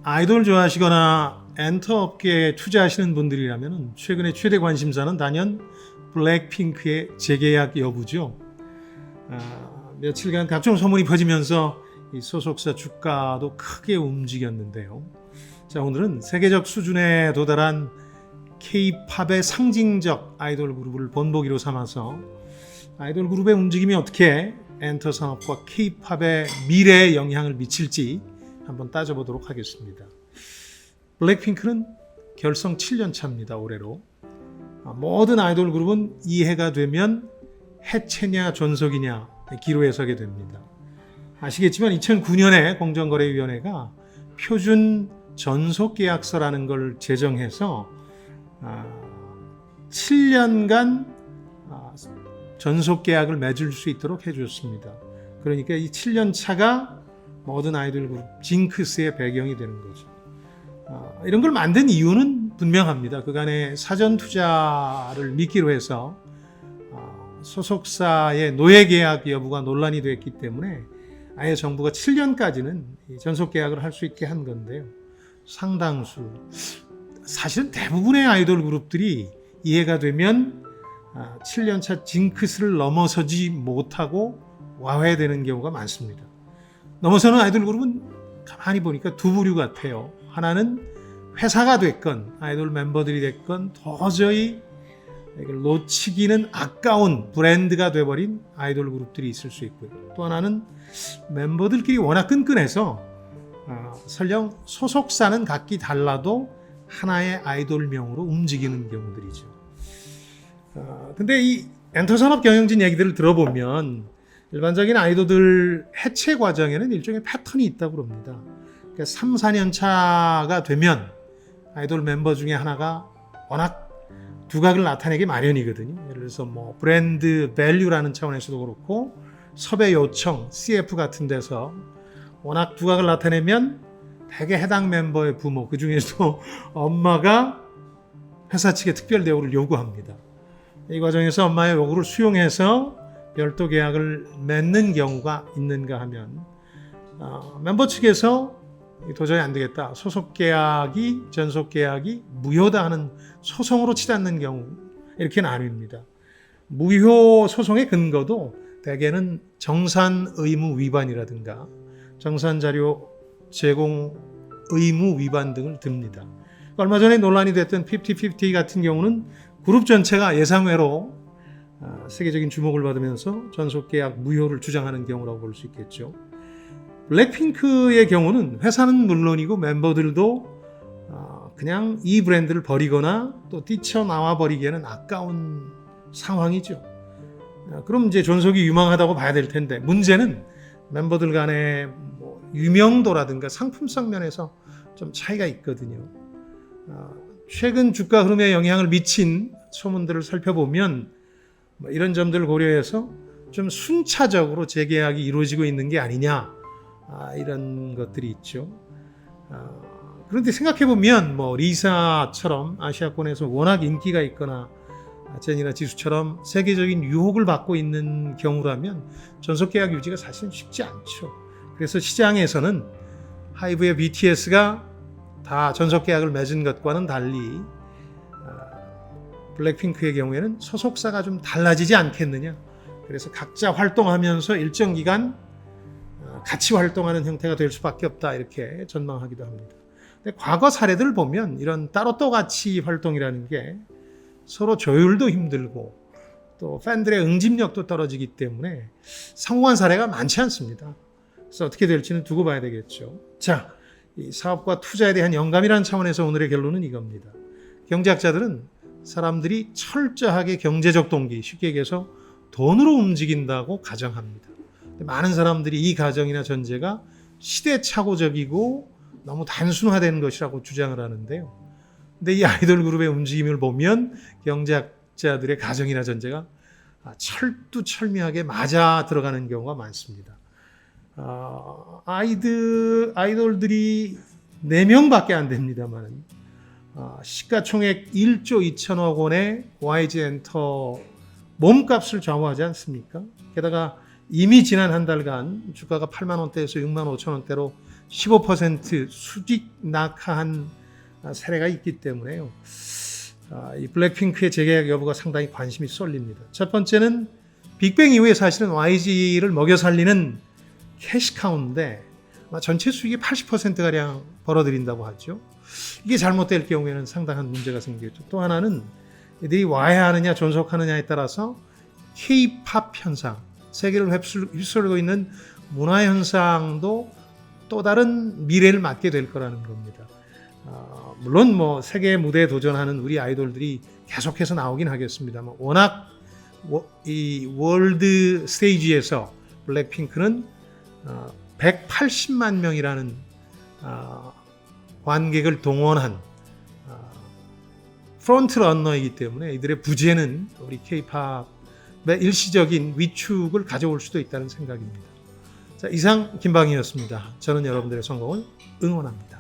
아이돌 좋아하시거나 엔터 업계에 투자하시는 분들이라면 최근에 최대 관심사는 단연 블랙핑크의 재계약 여부죠. 며칠간 각종 소문이 퍼지면서 이 소속사 주가도 크게 움직였는데요. 자, 오늘은 세계적 수준에 도달한 K-팝의 상징적 아이돌 그룹을 본보기로 삼아서 아이돌 그룹의 움직임이 어떻게 엔터 산업과 K-팝의 미래에 영향을 미칠지 한번 따져보도록 하겠습니다. 블랙핑크는 결성 7년 차입니다. 올해로. 모든 아이돌 그룹은 이해가 되면 해체냐 존속이냐 기로에 서게 됩니다. 아시겠지만 2009년에 공정거래위원회가 표준 전속계약서라는 걸 제정해서 7년간 전속계약을 맺을 수 있도록 해주었습니다. 그러니까 이 7년 차가 모든 아이돌 그룹 징크스의 배경이 되는 거죠. 이런 걸 만든 이유는 분명합니다. 그간의 사전 투자를 미끼로 해서 소속사의 노예 계약 여부가 논란이 됐기 때문에 아예 정부가 7년까지는 전속 계약을 할 수 있게 한 건데요. 상당수, 사실은 대부분의 아이돌 그룹들이 이해가 되면 7년차 징크스를 넘어서지 못하고 와해되는 경우가 많습니다. 넘어서는 아이돌 그룹은 가만히 보니까 두 부류 같아요. 하나는 회사가 됐건 아이돌 멤버들이 됐건 도저히 이걸 놓치기는 아까운 브랜드가 돼버린 아이돌 그룹들이 있을 수 있고요. 또 하나는 멤버들끼리 워낙 끈끈해서 설령 소속사는 각기 달라도 하나의 아이돌명으로 움직이는 경우들이죠. 근데 이 엔터산업 경영진 얘기들을 들어보면 일반적인 아이돌들 해체 과정에는 일종의 패턴이 있다고 합니다. 그러니까 3, 4년 차가 되면 아이돌 멤버 중에 하나가 워낙 두각을 나타내기 마련이거든요. 예를 들어서 뭐 브랜드 밸류라는 차원에서도 그렇고 섭외 요청, CF 같은 데서 워낙 두각을 나타내면 대개 해당 member의 부모, 그 중에서도 엄마가 회사 측에 특별 대우를 요구합니다. 이 과정에서 엄마의 요구를 수용해서 별도 계약을 맺는 경우가 있는가 하면 멤버 측에서 도저히 안 되겠다, 소속 계약이 전속 계약이 무효다 하는 소송으로 치닫는 경우, 이렇게 나뉩니다. 무효 소송의 근거도 대개는 정산 의무 위반이라든가 정산 자료 제공 의무 위반 등을 듭니다. 얼마 전에 논란이 됐던 50-50 같은 경우는 그룹 전체가 예상외로 세계적인 주목을 받으면서 전속 계약 무효를 주장하는 경우라고 볼 수 있겠죠. 블랙핑크의 경우는 회사는 물론이고 멤버들도 그냥 이 브랜드를 버리거나 또 뛰쳐나와 버리기에는 아까운 상황이죠. 그럼 이제 존속이 유망하다고 봐야 될 텐데, 문제는 멤버들 간의 뭐 유명도라든가 상품성 면에서 좀 차이가 있거든요. 최근 주가 흐름에 영향을 미친 소문들을 살펴보면 이런 점들을 고려해서 좀 순차적으로 재계약이 이루어지고 있는 게 아니냐, 이런 것들이 있죠. 그런데 생각해보면 뭐 리사처럼 아시아권에서 워낙 인기가 있거나 제니나 지수처럼 세계적인 유혹을 받고 있는 경우라면 전속계약 유지가 사실은 쉽지 않죠. 그래서 시장에서는 하이브의 BTS가 다 전속계약을 맺은 것과는 달리 블랙핑크의 경우에는 소속사가 좀 달라지지 않겠느냐. 그래서 각자 활동하면서 일정 기간 같이 활동하는 형태가 될 수밖에 없다, 이렇게 전망하기도 합니다. 근데 과거 사례들을 보면 이런 따로 또 같이 활동이라는 게 서로 조율도 힘들고 또 팬들의 응집력도 떨어지기 때문에 성공한 사례가 많지 않습니다. 그래서 어떻게 될지는 두고 봐야 되겠죠. 자, 이 사업과 투자에 대한 영감이라는 차원에서 오늘의 결론은 이겁니다. 경제학자들은 사람들이 철저하게 경제적 동기, 쉽게 얘기해서 돈으로 움직인다고 가정합니다. 많은 사람들이 이 가정이나 전제가 시대착오적이고 너무 단순화된 것이라고 주장을 하는데요. 근데 이 아이돌 그룹의 움직임을 보면 경제학자들의 가정이나 전제가 철두철미하게 맞아 들어가는 경우가 많습니다. 아이돌들이 4명밖에 안 됩니다만 시가총액 1조 2천억 원의 YG 엔터 몸값을 좌우하지 않습니까? 게다가 이미 지난 한 달간 주가가 8만 원대에서 6만 5천 원대로 15% 수직 낙하한 사례가 있기 때문에요. 이 블랙핑크의 재계약 여부가 상당히 관심이 쏠립니다. 첫 번째는 빅뱅 이후에 사실은 YG를 먹여 살리는 캐시카우인데 전체 수익의 80%가량 벌어들인다고 하죠. 이게 잘못될 경우에는 상당한 문제가 생기겠죠. 또 하나는 이들이 와해하느냐 존속하느냐에 따라서 K-팝 현상, 세계를 휩쓸고 있는 문화 현상도 또 다른 미래를 맞게 될 거라는 겁니다. 물론 뭐 세계 무대에 도전하는 우리 아이돌들이 계속해서 나오긴 하겠습니다만 워낙 이 월드 스테이지에서 블랙핑크는 180만 명이라는 관객을 동원한 프론트 런너이기 때문에 이들의 부재는 우리 K-팝의 일시적인 위축을 가져올 수도 있다는 생각입니다. 자, 이상 김방희였습니다. 저는 여러분들의 성공을 응원합니다.